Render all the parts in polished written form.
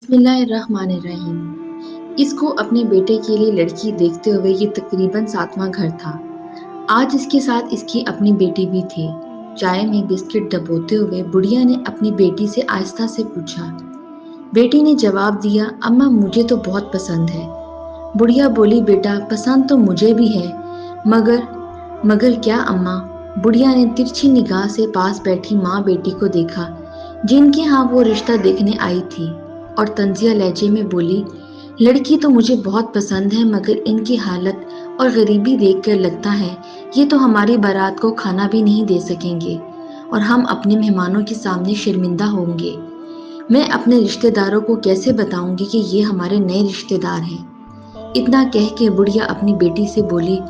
बिस्मिल्लाहिर्रहमानिर्रहीम। इसको अपने बेटे के लिए लड़की देखते हुए ये तकरीबन 7वां घर था। आज इसके साथ इसकी अपनी बेटी भी थी। चाय में बिस्किट डबोते हुए बुढ़िया ने अपनी बेटी से आहिस्ता से पूछा। बेटी ने जवाब दिया, अम्मा मुझे तो बहुत पसंद है। बुढ़िया बोली, बेटा पसंद तो मुझे भी है, मगर मगर क्या अम्मा? बुढ़िया ने तिरछी निगाह से पास बैठी माँ बेटी को देखा, जिनके यहाँ वो रिश्ता देखने आई थी, और तंजिया लहजे में बोली, लड़की तो मुझे बहुत पसंद है, मगर इनकी हालत और गरीबी देखकर लगता है ये तो हमारी बारात को खाना भी नहीं दे सकेंगे और हम अपने मेहमानों के सामने शर्मिंदा होंगे। मैं अपने रिश्तेदारों को कैसे बताऊंगी कि ये हमारे नए रिश्तेदार हैं। इतना कह के बुढ़िया अपनी बेटी से बोली,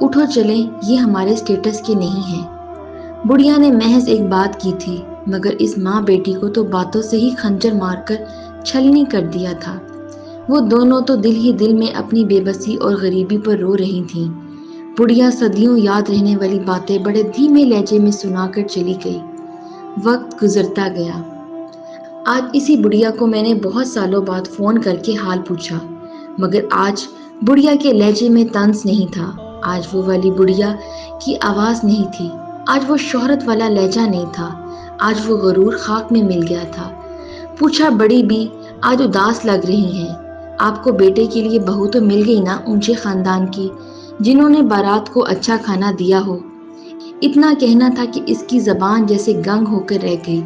उठो चलें, ये हमारे स्टेटस के नहीं हैं। बुढ़िया ने महज एक बात की थी, मगर इस माँ बेटी को तो बातों से ही खंजर मारकर छलनी कर दिया था। वो दोनों तो दिल ही दिल में अपनी बेबसी और गरीबी पर रो रही थीं। बुढ़िया सदियों याद रहने वाली बातें बड़े धीमे लहजे में सुनाकर चली गई। वक्त गुजरता गया। आज इसी बुढ़िया को मैंने बहुत सालों बाद फोन करके हाल पूछा, मगर आज बुढ़िया के लहजे में तंज नहीं था। आज वो वाली बुढ़िया की आवाज नहीं थी। आज वो शोहरत वाला लहजा नहीं था। आज वो गरूर खाक में मिल गया था। पूछा, बड़ी बी आज उदास लग रही हैं। आपको बेटे के लिए बहू तो मिल गई ना, ऊंचे खानदान की, जिन्होंने बारात को अच्छा खाना दिया हो। इतना कहना था कि इसकी जबान जैसे गंग होकर रह गई।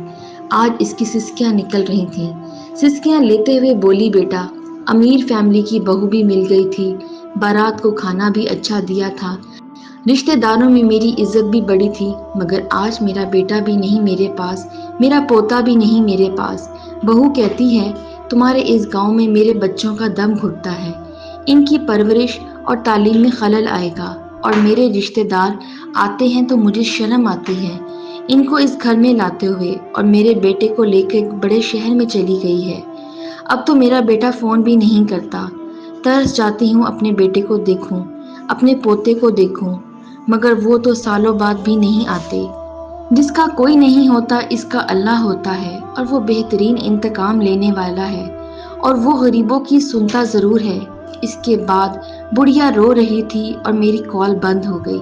आज इसकी सिसकियां निकल रही थीं। सिसकियां लेते हुए बोली, बेटा अमीर फैमिली की बहू भी मिल गई थी, बारात को खाना भी अच्छा दिया था, रिश्तेदारों में मेरी इज्जत भी बड़ी थी, मगर आज मेरा बेटा भी नहीं मेरे पास, मेरा पोता भी नहीं मेरे पास। बहू कहती है, तुम्हारे इस गांव में मेरे बच्चों का दम घुटता है, इनकी परवरिश और तालीम में खलल आएगा, और मेरे रिश्तेदार आते हैं तो मुझे शर्म आती है इनको इस घर में लाते हुए, और मेरे बेटे को लेकर बड़े शहर में चली गई है। अब तो मेरा बेटा फोन भी नहीं करता। तरस जाती हूँ अपने बेटे को देखूं, अपने पोते को देखूं, मगर वो तो सालों बाद भी नहीं आते। जिसका कोई नहीं होता इसका अल्लाह होता है, और वो बेहतरीन इंतकाम लेने वाला है, और वो गरीबों की सुनता ज़रूर है। इसके बाद बुढ़िया रो रही थी और मेरी कॉल बंद हो गई।